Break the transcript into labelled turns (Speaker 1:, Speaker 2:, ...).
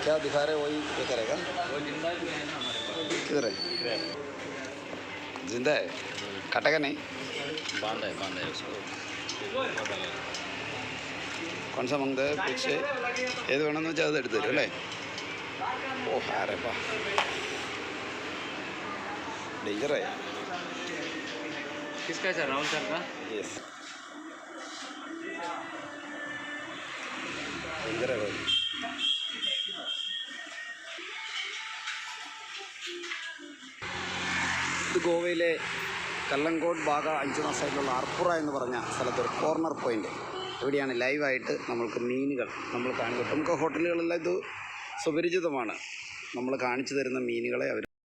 Speaker 1: क्या दिखा रहे वही ये करेगा वो जिंदा भी है ना हमारे पास किधर है जिंदा है काटेगा नहीं बांधा है उसको कौन सा मांगता है पीछे ഏത് വേണമെന്ന് വെച്ചാൽ അത് എടുത്തു തരും അല്ലേ ഓ ഹാരപ്പാ डेंजर है
Speaker 2: किसका है सर राहुल सर का
Speaker 1: यस डेंजर है भाई ഇത് ഗോവയിലെ കല്ലങ്കോട്ട് ഭാഗ 5 മാസമായിട്ടുള്ള ആർപ്പുറ എന്ന് പറഞ്ഞ സ്ഥലത്തൊരു കോർണർ പോയിൻ്റ് ഇവിടെയാണ് ലൈവായിട്ട് നമ്മൾക്ക് മീനുകൾ നമ്മൾ കാണിക്കും നമുക്ക് ഹോട്ടലുകളെല്ലാം ഇത് സുപരിചിതമാണ് നമ്മൾ കാണിച്ചു തരുന്ന മീനുകളെ അവർ